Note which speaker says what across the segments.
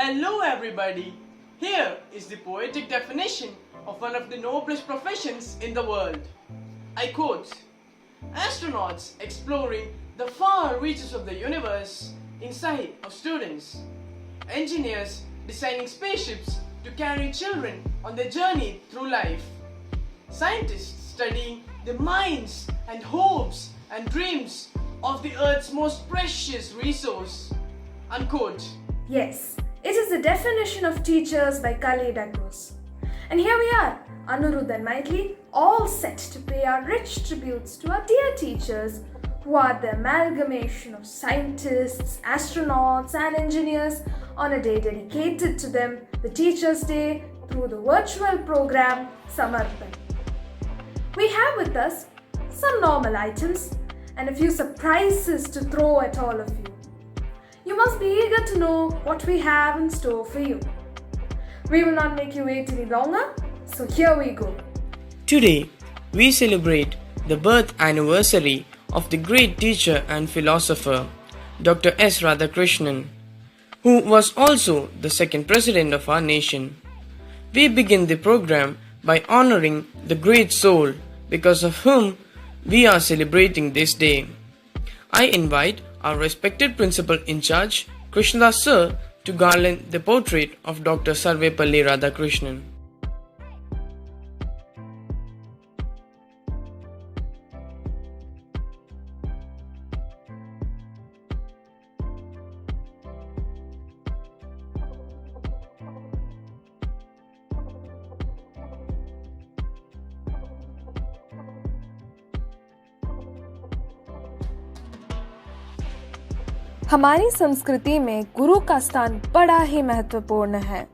Speaker 1: Hello everybody! Here is the poetic definition of one of the noblest professions in the world. I quote, "Astronauts exploring the far reaches of the universe in sight of students. Engineers designing spaceships to carry children on their journey through life. Scientists studying the minds and hopes and dreams of the Earth's most precious resource." Unquote.
Speaker 2: Yes, it is the definition of teachers by Kali Dacos. And here we are, Anirudh and Maitli, all set to pay our rich tributes to our dear teachers who are the amalgamation of scientists, astronauts and engineers on a day dedicated to them, the Teachers' Day, through the virtual program Samarpan. We have with us some normal items and a few surprises to throw at all of you. You must be eager to know what we have in store for you. We will not make you wait any longer, so here we go.
Speaker 3: Today, we celebrate the birth anniversary of the great teacher and philosopher, Dr. S. Radhakrishnan, who was also the second president of our nation. We begin the program by honoring the great soul because of whom we are celebrating this day. I invite our respected principal in charge, Krishnadas Sir, to garland the portrait of Dr. Sarvepalli Radhakrishnan.
Speaker 2: हमारी संस्कृति में गुरु का स्थान बड़ा ही महत्वपूर्ण है।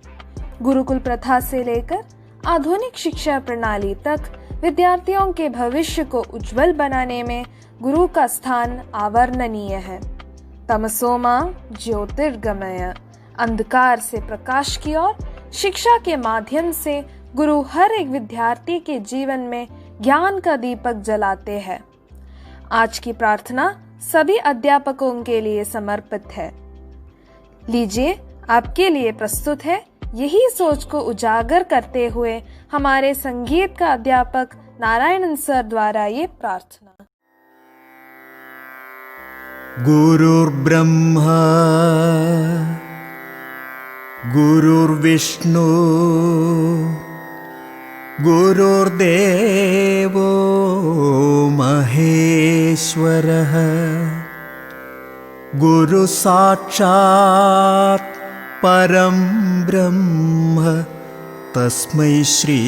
Speaker 2: गुरुकुल प्रथा से लेकर आधुनिक शिक्षा प्रणाली तक विद्यार्थियों के भविष्य को उज्जवल बनाने में गुरु का स्थान अवर्णनीय है। तमसो मा ज्योतिर्गमय, अंधकार से प्रकाश की ओर शिक्षा के माध्यम से गुरु हर एक विद्यार्थी के जीवन में ज्ञान का दीपक जलाते हैं। आज की प्रार्थना सभी अध्यापकों के लिए समर्पित है। लीजिए, आपके लिए प्रस्तुत है यही सोच को उजागर करते हुए हमारे संगीत का अध्यापक नारायणन सर द्वारा ये प्रार्थना।
Speaker 4: गुरुर्ब्रह्मा गुरुर्विष्णु गुरुर्देवो महेश्वरः गुरु साक्षात् परं ब्रह्म तस्मै श्री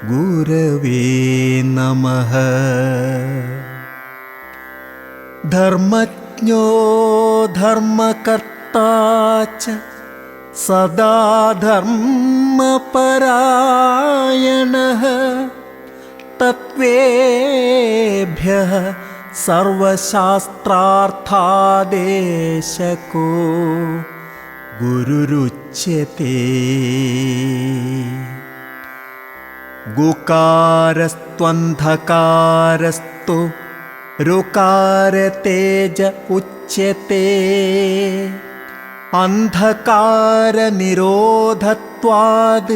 Speaker 4: गुरवे नमः। धर्मज्ञो धर्मकर्ता च सदा धर्मपरायणः तत्त्वेभ्यः सर्वशास्त्रार्थादेशको गुरुरुच्यते। गुकारस्त्वन्धकारस्तु ऋकारतेज उच्यते। अंधकार निरोधत्वाद्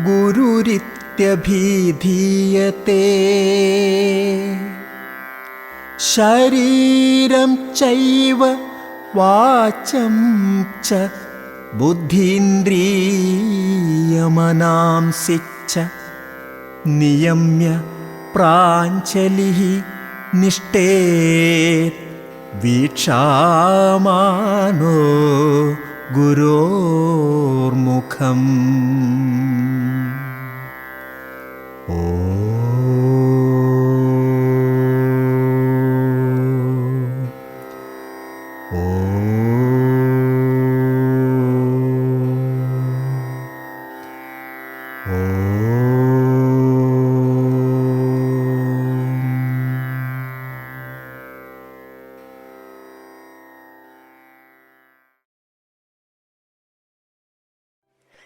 Speaker 4: गुरुरित्यभिधीयते। शरीरं चैव वाचं च बुद्धीन्द्रियमनांसि च नियम्य प्राञ्जलिः निष्ठेत् वीक्षामानो गुरोर्मुखम्।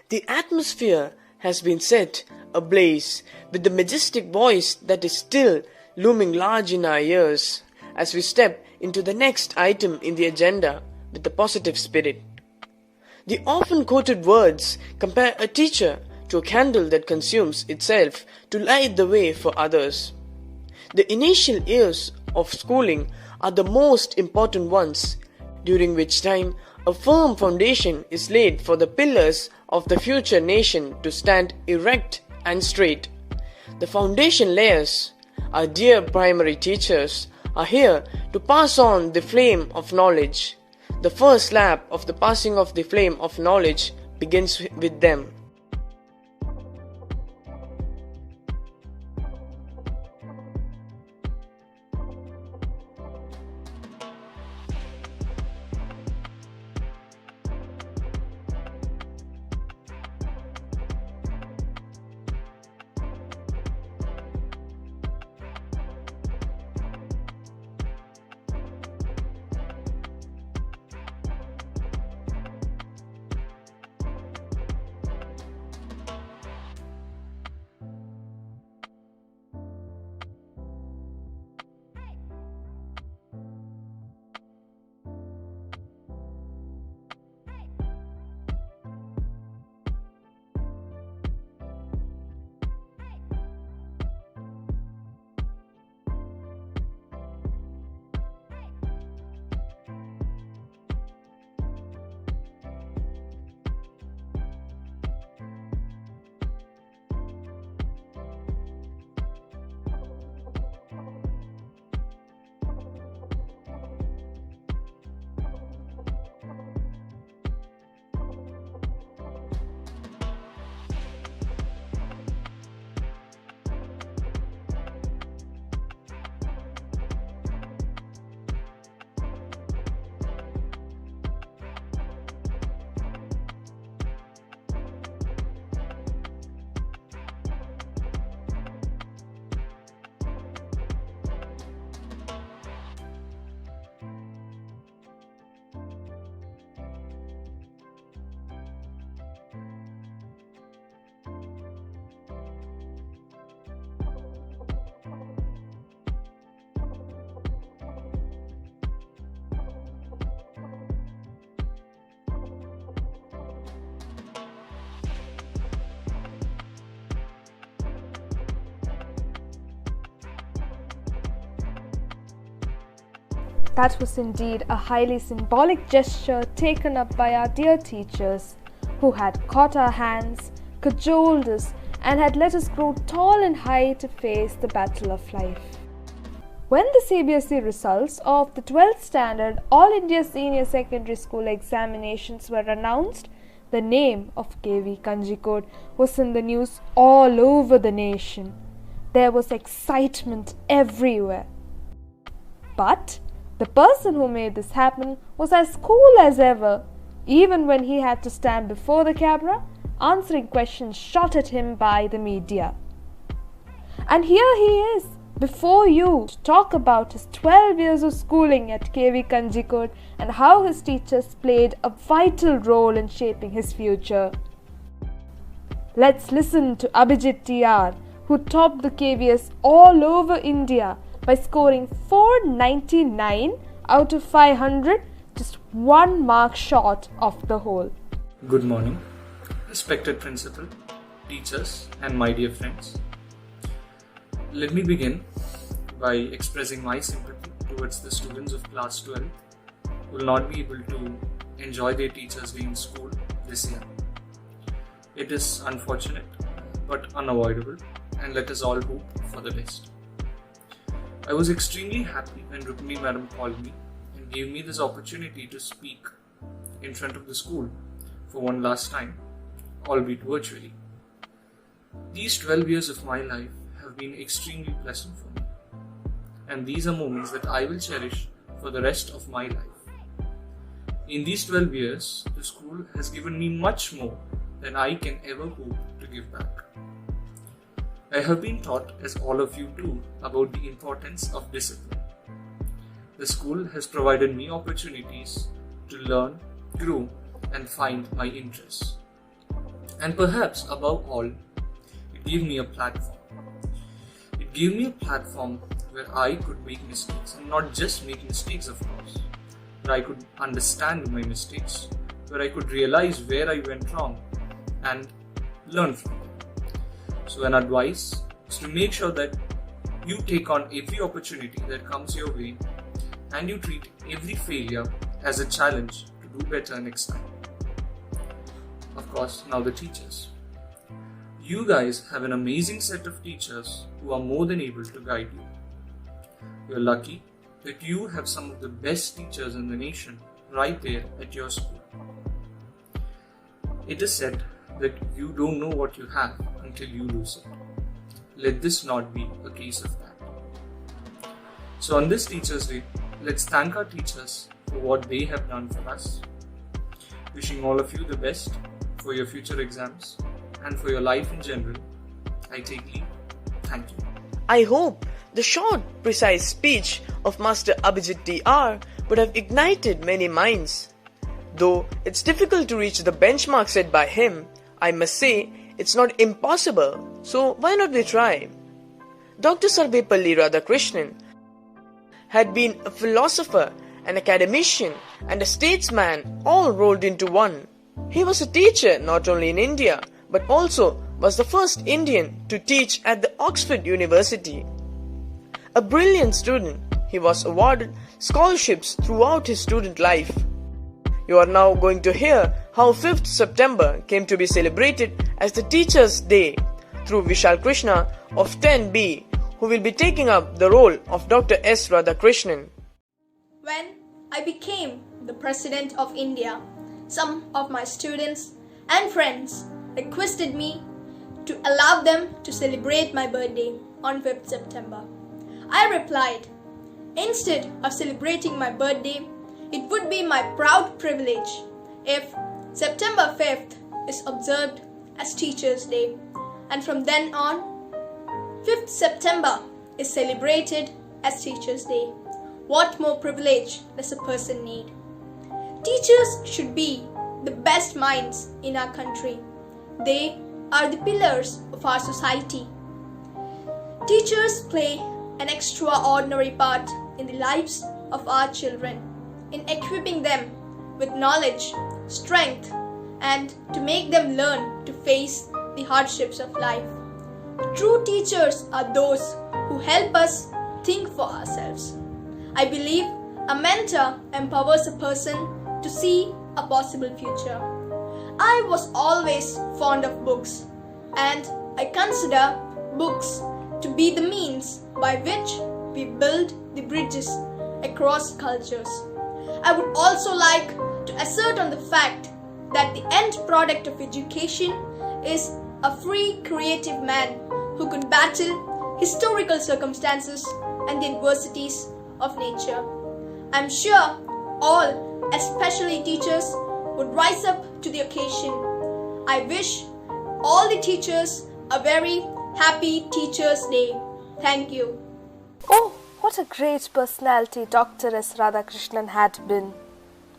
Speaker 3: The atmosphere has been set ablaze with the majestic voice that is still looming large in our ears as we step into the next item in the agenda with a positive spirit. The often quoted words compare a teacher to a candle that consumes itself to light the way for others. The initial years of schooling are the most important ones, during which time a firm foundation is laid for the pillars of the future nation to stand erect and straight. The foundation layers, our dear primary teachers, are here to pass on the flame of knowledge. The first lap of the passing of the flame of knowledge begins with them.
Speaker 2: That was indeed a highly symbolic gesture taken up by our dear teachers, who had caught our hands, cajoled us, and had let us grow tall and high to face the battle of life. When the CBSE results of the 12th Standard All India Senior Secondary School examinations were announced, the name of KV Kanjikode was in the news all over the nation. There was excitement everywhere. But the person who made this happen was as cool as ever, even when he had to stand before the camera, answering questions shot at him by the media. And here he is, before you, to talk about his 12 years of schooling at KV Kanjikode and how his teachers played a vital role in shaping his future. Let's listen to Abhijit TR, who topped the KVS all over India by scoring 499 out of 500, just 1 mark short of the whole.
Speaker 5: Good morning, respected principal, teachers, and my dear friends. Let me begin by expressing my sympathy towards the students of class 12 who will not be able to enjoy their teachers' day in school this year. It is unfortunate but unavoidable, and let us all hope for the best. I was extremely happy when Rugmini madam called me and gave me this opportunity to speak in front of the school for one last time, albeit virtually. These 12 years of my life have been extremely pleasant for me, and these are moments that I will cherish for the rest of my life. In these 12 years, the school has given me much more than I can ever hope to give back. I have been taught, as all of you do, about the importance of discipline. The school has provided me opportunities to learn, grow, and find my interests. And perhaps above all, it gave me a platform. It gave me a platform where I could make mistakes, and not just make mistakes, of course, but I could understand my mistakes, where I could realize where I went wrong and learn from it. So an advice is to make sure that you take on every opportunity that comes your way and you treat every failure as a challenge to do better next time. Of course, now the teachers. You guys have an amazing set of teachers who are more than able to guide you. You're lucky that you have some of the best teachers in the nation right there at your school. It is said that you don't know what you have until you lose it. Let this not be a case of that. So on this Teachers' Day, let's thank our teachers for what they have done for us. Wishing all of you the best for your future exams and for your life in general. I take leave. Thank you.
Speaker 3: I hope the short, precise speech of Master Abhijit Dr. would have ignited many minds. Though it's difficult to reach the benchmark set by him, I must say it's not impossible, so why not we try? Dr. Sarvepalli Radhakrishnan had been a philosopher, an academician, and a statesman all rolled into one. He was a teacher not only in India, but also was the first Indian to teach at the Oxford University. A brilliant student, he was awarded scholarships throughout his student life. You are now going to hear how 5th September came to be celebrated as the Teachers' Day through Vishal Krishna of 10B, who will be taking up the role of Dr. S. Radhakrishnan.
Speaker 6: When I became the President of India, some of my students and friends requested me to allow them to celebrate my birthday on 5th September. I replied, instead of celebrating my birthday, it would be my proud privilege if September 5th is observed as Teachers' Day, and from then on, 5th September is celebrated as Teachers' Day. What more privilege does a person need? Teachers should be the best minds in our country. They are the pillars of our society. Teachers play an extraordinary part in the lives of our children, in equipping them with knowledge, strength, and to make them learn to face the hardships of life. True teachers are those who help us think for ourselves. I believe a mentor empowers a person to see a possible future. I was always fond of books, and I consider books to be the means by which we build the bridges across cultures. I would also like to assert on the fact that the end product of education is a free, creative man who could battle historical circumstances and the adversities of nature. I'm sure all, especially teachers, would rise up to the occasion. I wish all the teachers a very happy Teachers' Day. Thank you.
Speaker 2: Oh, what a great personality Dr. S. Radhakrishnan had been.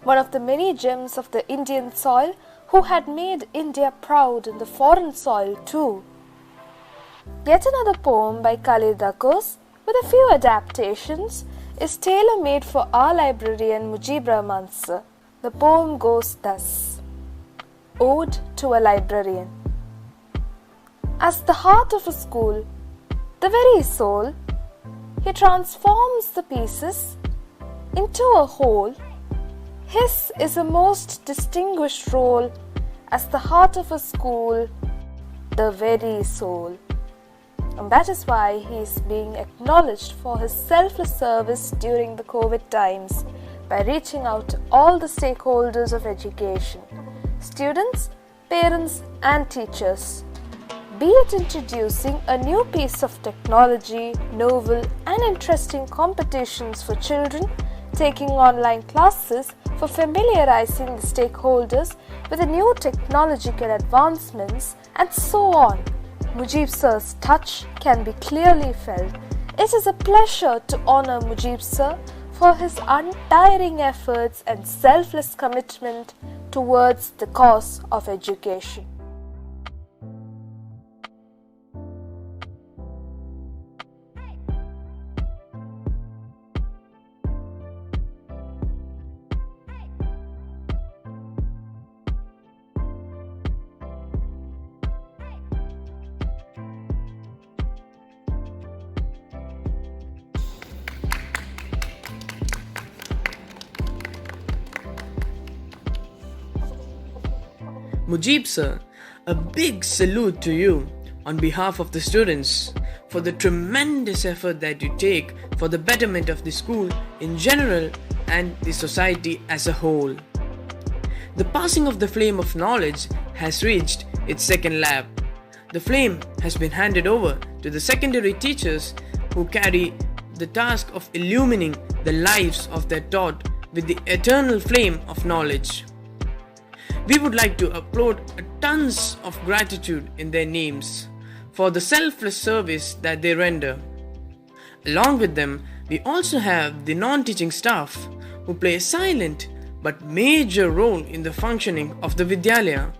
Speaker 2: One of the many gems of the Indian soil who had made India proud in the foreign soil too. Yet another poem by Kalidakos, with a few adaptations, is tailor-made for our librarian Mujib Rahman sir. The poem goes thus. Ode to a Librarian. As the heart of a school, the very soul, he transforms the pieces into a whole. His is a most distinguished role as the heart of a school, the very soul. And that is why he is being acknowledged for his selfless service during the COVID times by reaching out to all the stakeholders of education, students, parents and teachers. Be it introducing a new piece of technology, novel and interesting competitions for children, taking online classes for familiarizing the stakeholders with the new technological advancements and so on. Mujib sir's touch can be clearly felt. It is a pleasure to honor Mujib sir for his untiring efforts and selfless commitment towards the cause of education.
Speaker 3: Mujib sir, a big salute to you on behalf of the students for the tremendous effort that you take for the betterment of the school in general and the society as a whole. The passing of the flame of knowledge has reached its second lap. The flame has been handed over to the secondary teachers who carry the task of illumining the lives of their taught with the eternal flame of knowledge. We would like to applaud tons of gratitude in their names for the selfless service that they render. Along with them, we also have the non-teaching staff who play a silent but major role in the functioning of the Vidyalaya.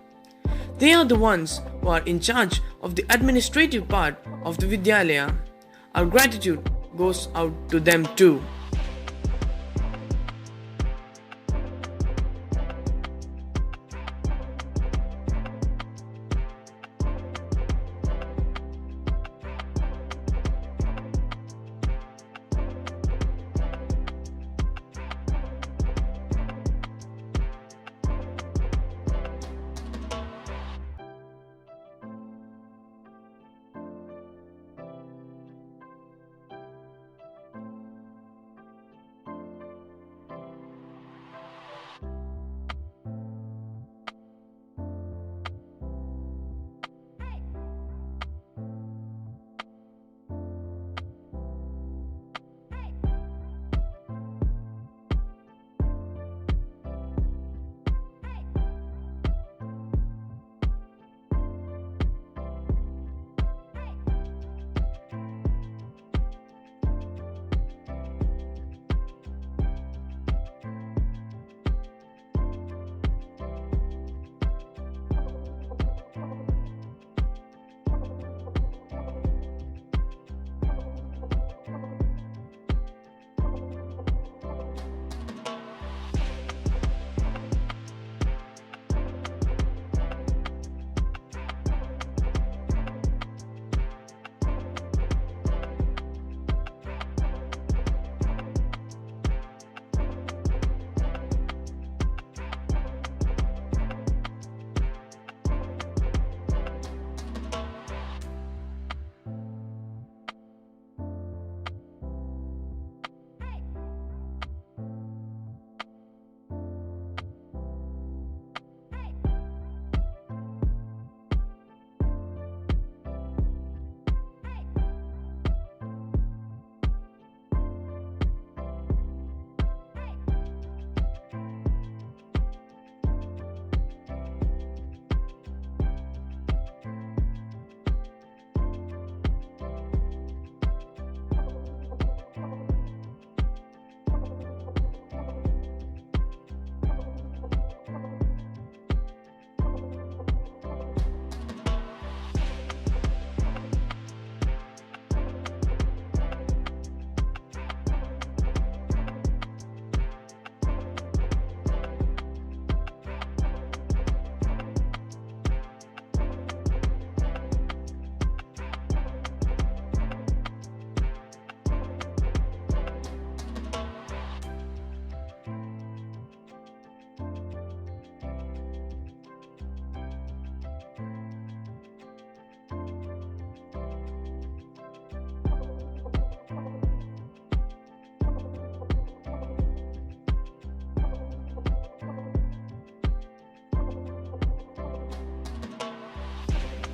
Speaker 3: They are the ones who are in charge of the administrative part of the Vidyalaya. Our gratitude goes out to them too.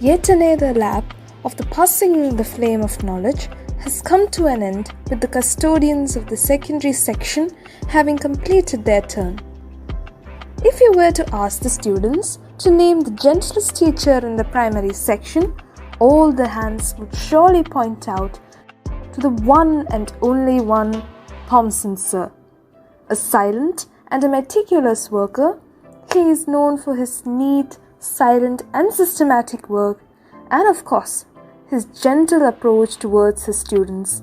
Speaker 2: Yet another lap of the passing the flame of knowledge has come to an end with the custodians of the secondary section having completed their turn. If you were to ask the students to name the gentlest teacher in the primary section, all the hands would surely point out to the one and only one, Thompson sir. A silent and a meticulous worker, he is known for his neat, silent and systematic work, and of course, his gentle approach towards his students.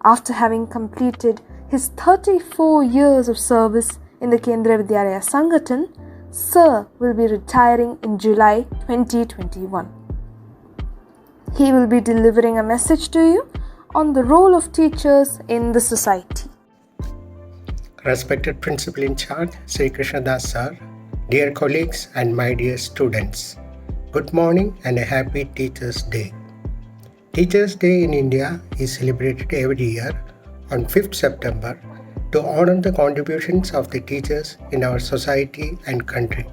Speaker 2: After having completed his 34 years of service in the Kendriya Vidyalaya Sangathan, Sir will be retiring in July 2021. He will be delivering a message to you on the role of teachers in the society.
Speaker 7: Respected Principal in Charge, Sri Krishnadas Sir, dear colleagues and my dear students. Good morning and a happy Teachers' Day. Teachers' Day in India is celebrated every year on 5th September to honor the contributions of the teachers in our society and country.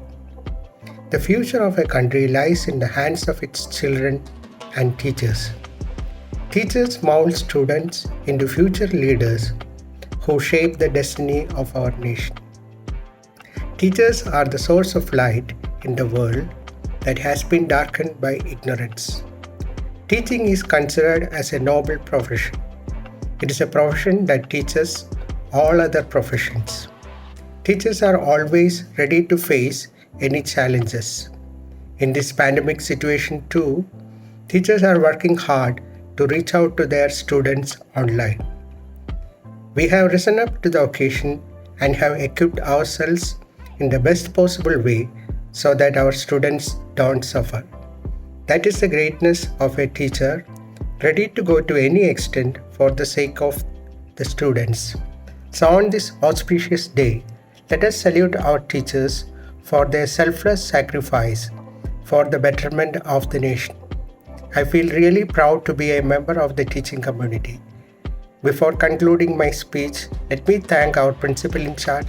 Speaker 7: The future of a country lies in the hands of its children and teachers. Teachers mold students into future leaders who shape the destiny of our nation. Teachers are the source of light in the world that has been darkened by ignorance. Teaching is considered as a noble profession. It is a profession that teaches all other professions. Teachers are always ready to face any challenges. In this pandemic situation too, teachers are working hard to reach out to their students online. We have risen up to the occasion and have equipped ourselves in the best possible way so that our students don't suffer. That is the greatness of a teacher, ready to go to any extent for the sake of the students. So on this auspicious day, let us salute our teachers for their selfless sacrifice for the betterment of the nation. I feel really proud to be a member of the teaching community. Before concluding my speech, let me thank our principal in charge,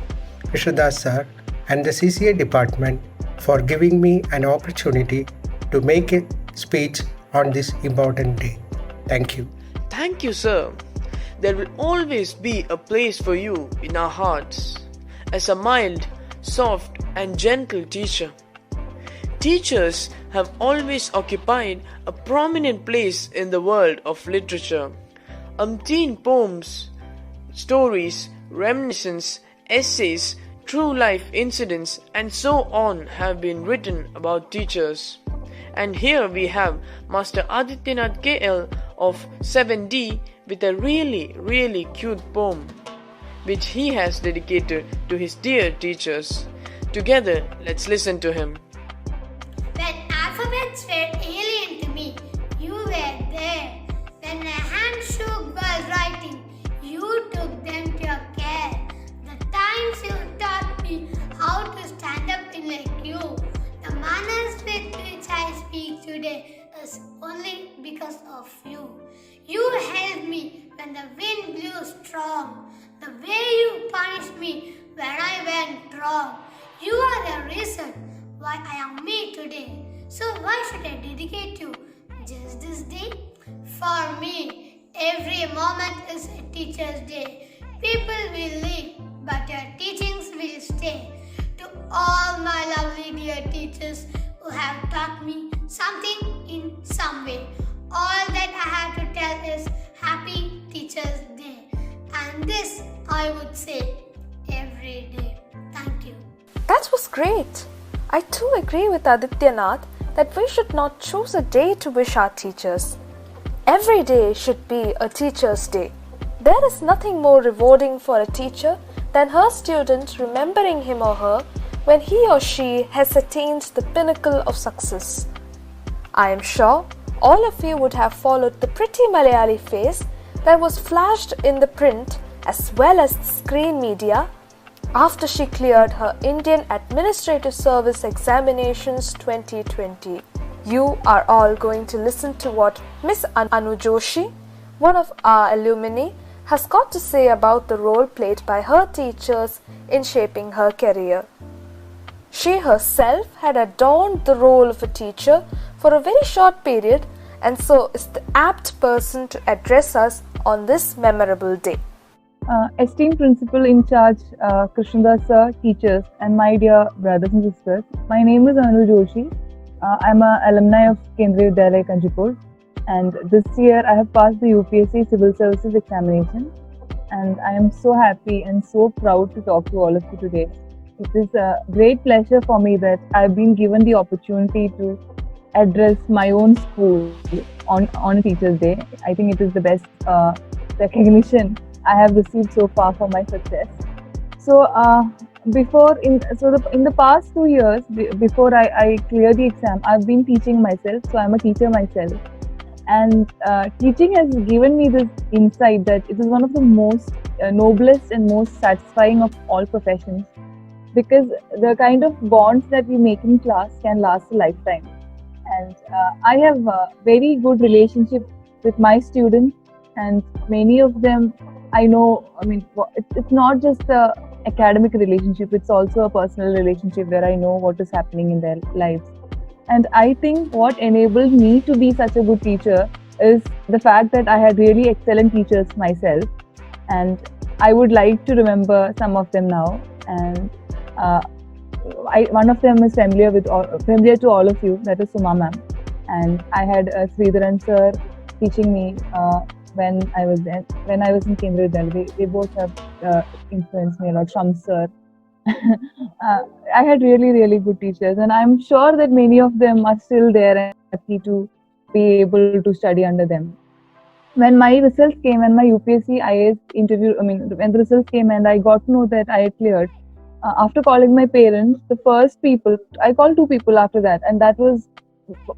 Speaker 7: Krishnadas sir, and the CCA department for giving me an opportunity to make a speech on this important day. Thank you.
Speaker 3: Thank you, sir. There will always be a place for you in our hearts as a mild, soft, and gentle teacher. Teachers have always occupied a prominent place in the world of literature. Umpteen poems, stories, reminiscences, essays, true life incidents, and so on have been written about teachers. And here we have Master Adityanath KL of 7D with a really cute poem which he has dedicated to his dear teachers. Together, let's listen to him.
Speaker 8: When alphabets were alien to me, you were there. When my hand shook while writing, you took them to your care. The times you taught me how to stand up in a queue. The manners with which I speak today is only because of you. You held me when the wind blew strong. The way you punished me when I went wrong. You are the reason why I am me today. So why should I dedicate you just this day? For me, every moment is a teacher's day. People will leave, but your teachings will stay. To all my lovely dear teachers who have taught me something in some way, all that I have to tell is Happy Teacher's Day. And this I would say every day. Thank you.
Speaker 2: That was great. I too agree with Adityanath that we should not choose a day to wish our teachers. Every day should be a teacher's day. There is nothing more rewarding for a teacher than her student remembering him or her when he or she has attained the pinnacle of success. I am sure all of you would have followed the pretty Malayali face that was flashed in the print as well as the screen media after she cleared her Indian Administrative Service Examinations 2020. You are all going to listen to what Miss Anu Joshi, one of our alumni, has got to say about the role played by her teachers in shaping her career. She herself had adorned the role of a teacher for a very short period and so is the apt person to address us on this memorable day.
Speaker 9: Esteemed Principal in Charge, Krishnadas sir, teachers, and my dear brothers and sisters, my name is Anu Joshi. I'm an alumni of Kendriya Vidyalaya Kanjikode, and this year I have passed the UPSC Civil Services examination, and I am so happy and so proud to talk to all of you today. It is a great pleasure for me that I've been given the opportunity to address my own school on Teachers' Day. I think it is the best recognition I have received so far for my success. So, in the past 2 years, before I clear the exam, I've been teaching myself. So I'm a teacher myself, and teaching has given me this insight that it is one of the most noblest and most satisfying of all professions. because the kind of bonds that we make in class can last a lifetime. And I have a very good relationship with my students, and many of them I know. I mean, it's not just a academic relationship; it's also a personal relationship where I know what is happening in their lives. And I think what enabled me to be such a good teacher is the fact that I had really excellent teachers myself, and I would like to remember some of them now. And uh, one of them is familiar to all of you. That is Suma ma'am, and I had Sridharan sir teaching me when I was there. When I was in Kendriya, they both have influenced me a lot. Shams sir. I had really good teachers, and I'm sure that many of them are still there and lucky to be able to study under them. When my results came and my UPSC IAS interview, when the results came and I got to know that I had cleared, after calling my parents, the first people, I called two people after that, and that was,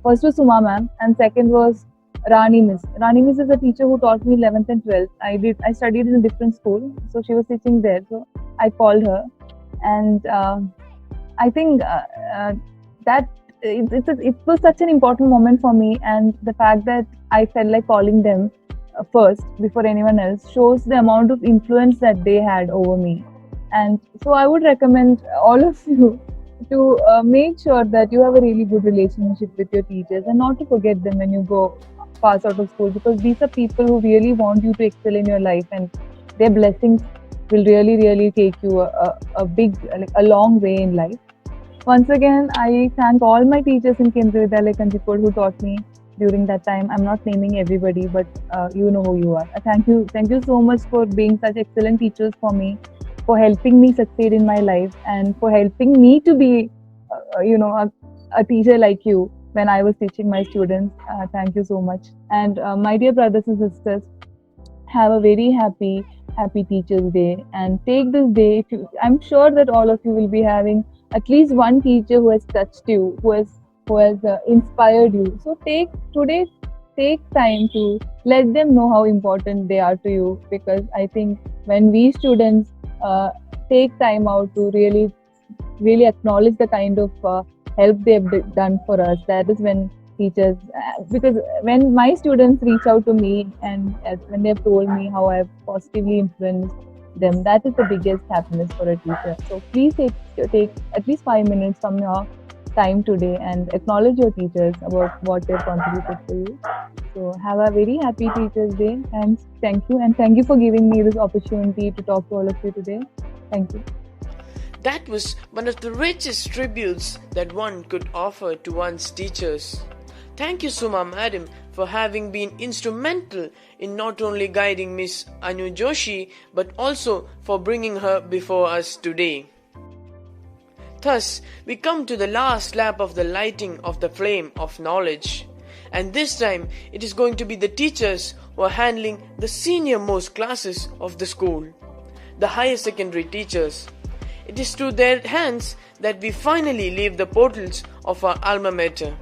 Speaker 9: first was Suma ma'am, and second was Rani Miss. Rani Miss is a teacher who taught me 11th and 12th. I studied in a different school, so she was teaching there. So I called her, and I think that it was such an important moment for me, and the fact that I felt like calling them first before anyone else shows the amount of influence that they had over me. And so I would recommend all of you to make sure that you have a really good relationship with your teachers and not to forget them when you go pass out of school, because these are people who really want you to excel in your life, and their blessings will really take you a long way in life. Once again, I thank all my teachers in Vidyalaya Kanjikode who taught me during that time. I'm not naming everybody, but you know who you are. Thank you so much for being such excellent teachers for me, for helping me succeed in my life, and for helping me to be, a teacher like you when I was teaching my students. Thank you so much. And my dear brothers and sisters, have a very happy Teachers Day, and take this day. I'm sure that all of you will be having at least one teacher who has touched you, who has inspired you. So take time to let them know how important they are to you, because I think when we students take time out to really acknowledge the kind of help they've done for us, that is when teachers, because when my students reach out to me and when they've told me how I've positively influenced them, that is the biggest happiness for a teacher. So please take at least 5 minutes from your time today and acknowledge your teachers about what they've contributed to you. So have a very happy Teachers Day, and thank you for giving me this opportunity to talk to all of you today. Thank you.
Speaker 3: That was one of the richest tributes that one could offer to one's teachers. Thank you, Suma Madam, for having been instrumental in not only guiding Miss Anu Joshi, but also for bringing her before us today. Thus, we come to the last lap of the lighting of the flame of knowledge. And this time, it is going to be the teachers who are handling the senior most classes of the school, the higher secondary teachers. It is through their hands that we finally leave the portals of our alma mater.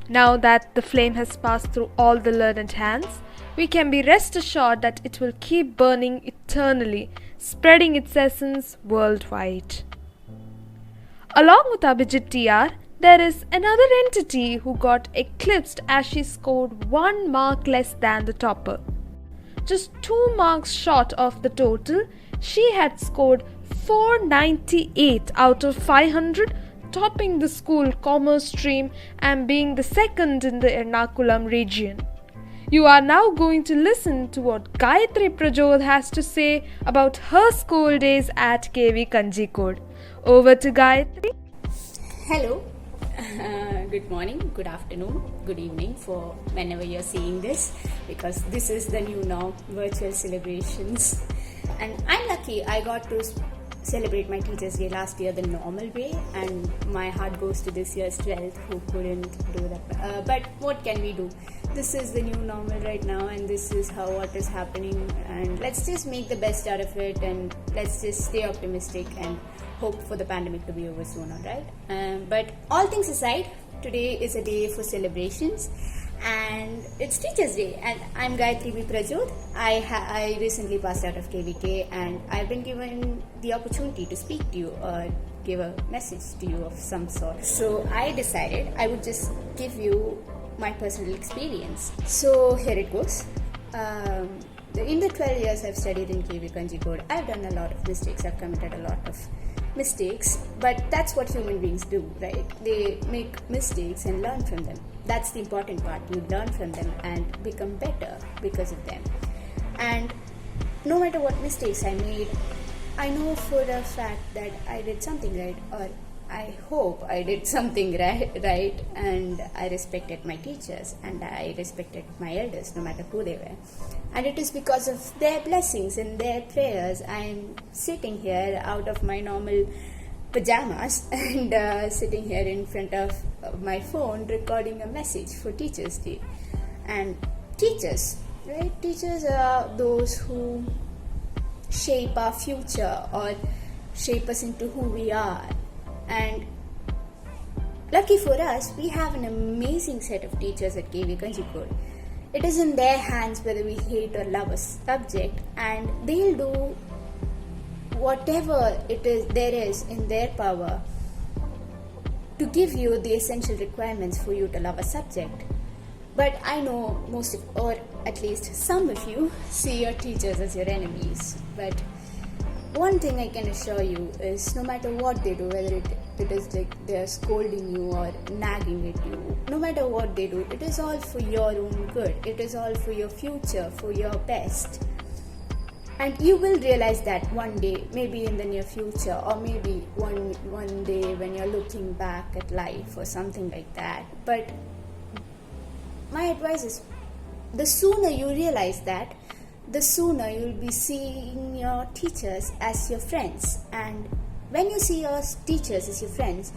Speaker 2: Now that the flame has passed through all the learned hands, we can be rest assured that it will keep burning eternally, spreading its essence worldwide. Along with Abhijit TR, there is another entity who got eclipsed as she scored 1 mark less than the topper. Just 2 marks short of the total, she had scored 498 out of 500, topping the school commerce stream and being the second in the Ernakulam region. You are now going to listen to what Gayatri Prajod has to say about her school days at KV Kanjikode. Over to Gayatri.
Speaker 10: Hello, good morning, good afternoon, good evening for whenever you're seeing this, because this is the new norm, virtual celebrations. And I'm lucky I got to celebrate my Teachers' Day last year the normal way, and my heart goes to this year's 12th who couldn't do that. But what can we do? This is the new normal right now, and this is how what is happening, and let's just make the best out of it, and let's just stay optimistic and hope for the pandemic to be over soon, alright? But all things aside, today is a day for celebrations, and it's Teachers' Day, and I'm Gayatri Prajod. I recently passed out of KVK, and I've been given the opportunity to speak to you or give a message to you of some sort. So I decided I would just give you my personal experience. So here it goes. In the 12 years I've studied in KV Kanjikode, I've done a lot of mistakes. I've committed a lot of mistakes, but that's what human beings do, right? They make mistakes and learn from them. That's the important part. You learn from them and become better because of them. And no matter what mistakes I made, I know for a fact that I did something right, or I hope I did something right, and I respected my teachers and I respected my elders, no matter who they were. And it is because of their blessings and their prayers I'm sitting here out of my normal pajamas and sitting here in front of my phone recording a message for Teachers' Day. And teachers, right? Teachers are those who shape our future or shape us into who we are. And lucky for us, we have an amazing set of teachers at KV Kanjikode. It is in their hands whether we hate or love a subject, and they'll do whatever it is there is in their power to give you the essential requirements for you to love a subject. But I know most of, or at least some of you, see your teachers as your enemies. But one thing I can assure you is no matter what they do, whether it is like they're scolding you or nagging at you, no matter what they do, it is all for your own good. It is all for your future, for your best. And you will realize that one day, maybe in the near future, or maybe one day when you're looking back at life or something like that. But my advice is, the sooner you realize that, the sooner you'll be seeing your teachers as your friends. And when you see your teachers as your friends,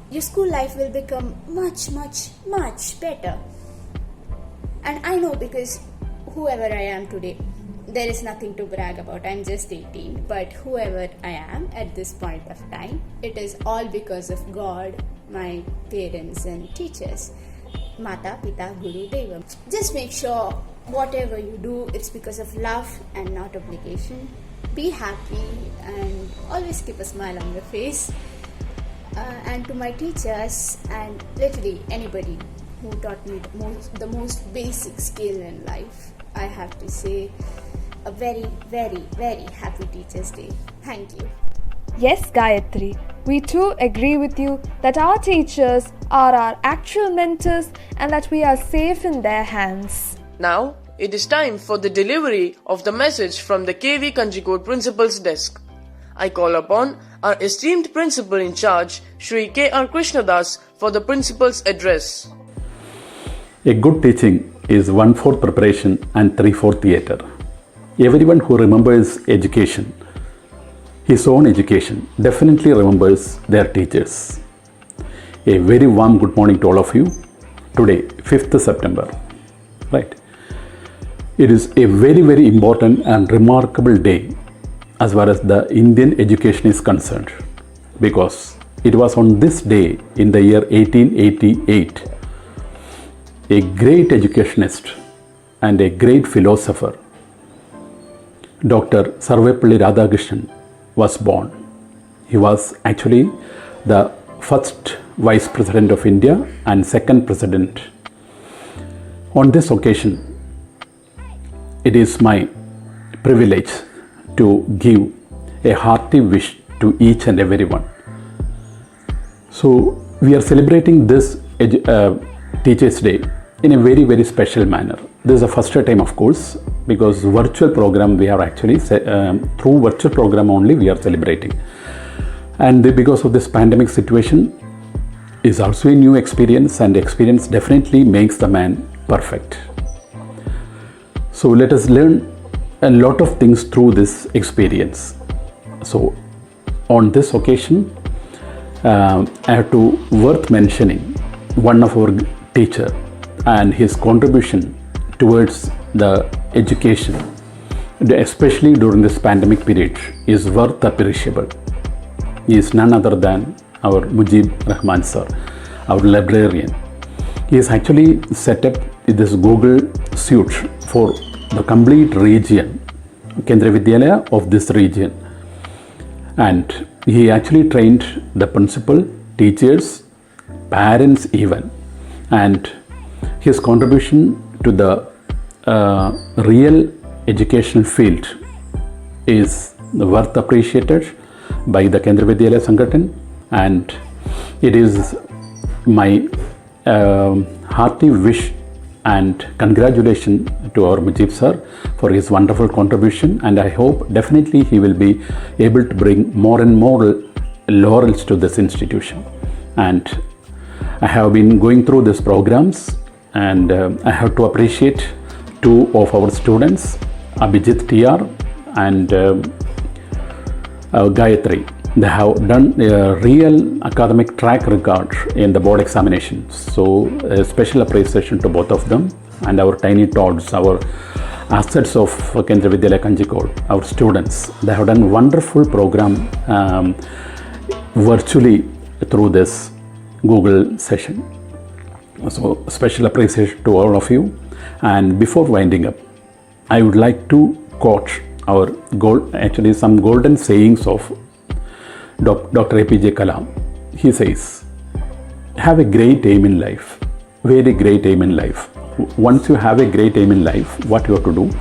Speaker 10: your school life will become much, much, much better. And I know, because whoever I am today, there is nothing to brag about. I'm just 18. But whoever I am at this point of time, it is all because of God, my parents and teachers. Mata, Pita, Guru, Deva. Just make sure whatever you do, it's because of love and not obligation. Be happy and always keep a smile on your face. And to my teachers and literally anybody who taught me the most basic skill in life, I have to say a very, very, very happy Teachers' Day. Thank you.
Speaker 2: Yes, Gayatri, we too agree with you that our teachers are our actual mentors and that we are safe in their hands.
Speaker 3: Now, it is time for the delivery of the message from the KV Kanjikode Principal's desk. I call upon our esteemed Principal in charge, Shri K.R. Krishnadas, for the Principal's address.
Speaker 11: A good teaching is 1/4 preparation and 3/4 theatre. Everyone who remembers education, his own education, definitely remembers their teachers. A very warm good morning to all of you. Today, 5th September, right? It is a very, very important and remarkable day as far as the Indian education is concerned, because it was on this day in the year 1888 a great educationist and a great philosopher, Dr. Sarvepalli Radhakrishnan, was born. He was actually the first Vice President of India and second President. On this occasion, it is my privilege to give a hearty wish to each and everyone. So we are celebrating this Teachers' Day in a very, very special manner. This is the first time, of course, because virtual program we are actually, through virtual program only we are celebrating. And because of this pandemic situation is also a new experience, and experience definitely makes the man perfect. So let us learn a lot of things through this experience. So on this occasion, I have to worth mentioning one of our teacher and his contribution towards the education, especially during this pandemic period, is worth appreciable. He is none other than our Mujib Rahman sir, our librarian. He has actually set up this Google suite for the complete region, Kendriya Vidyalaya of this region. And he actually trained the principal, teachers, parents even. And his contribution to the real educational field is worth appreciated by the Kendriya Vidyalaya Sangathan, and it is my hearty wish and congratulations to our Mujib sir for his wonderful contribution, and I hope definitely he will be able to bring more and more laurels to this institution. And I have been going through these programs, and I have to appreciate two of our students, Abhijit TR and Gayatri. They have done a real academic track record in the board examinations. So a special appreciation to both of them, and our tiny tots, our assets of Kendriya Vidyalaya Kanjikode, our students. They have done wonderful program virtually through this Google session. So special appreciation to all of you. And before winding up, I would like to quote our some golden sayings of Dr. APJ Kalam. He says, have a great aim in life, very great aim in life. Once you have a great aim in life, what you have to do?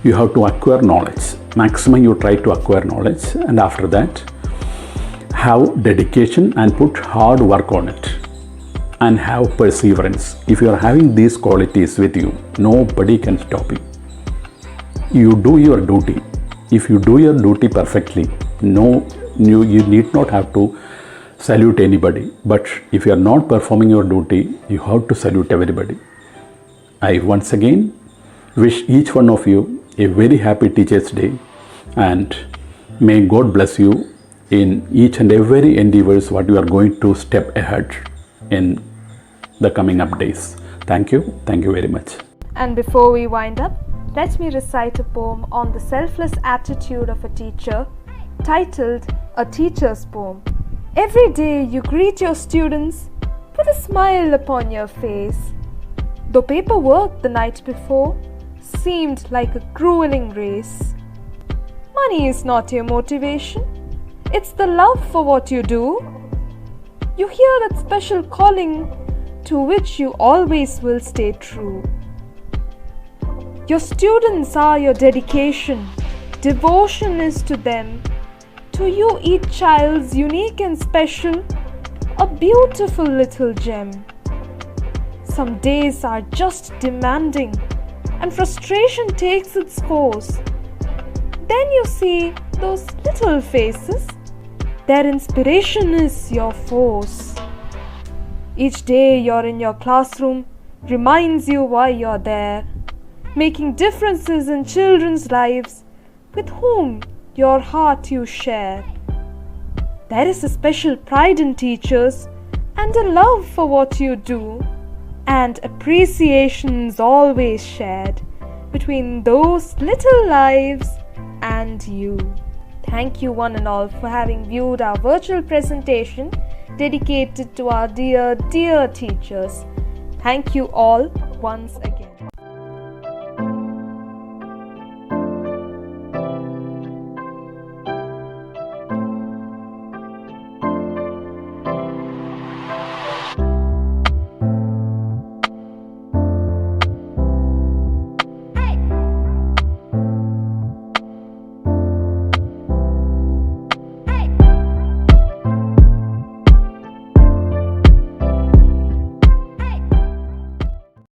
Speaker 11: You have to acquire knowledge. Maximum you try to acquire knowledge, and after that, have dedication and put hard work on it, and have perseverance. If you are having these qualities with you, nobody can stop you. You do your duty. If you do your duty perfectly, you need not have to salute anybody. But if you are not performing your duty, you have to salute everybody. I once again wish each one of you a very happy Teachers' Day, and may God bless you in each and every endeavors what you are going to step ahead in the coming up days. Thank you very much.
Speaker 2: And before we wind up, let me recite a poem on the selfless attitude of a teacher, titled A Teacher's Poem. Every day you greet your students with a smile upon your face, though paperwork the night before seemed like a grueling race. Money is not your motivation, it's the love for what you do. You hear that special calling to which you always will stay true. Your students are your dedication, devotion is to them. To you each child's unique and special, a beautiful little gem. Some days are just demanding, and frustration takes its course. Then you see those little faces, their inspiration is your force. Each day you're in your classroom reminds you why you're there, making differences in children's lives with whom your heart you share. There is a special pride in teachers and a love for what you do, and appreciations always shared between those little lives and you. Thank you one and all for having viewed our virtual presentation dedicated to our dear, dear teachers. Thank you all. once again.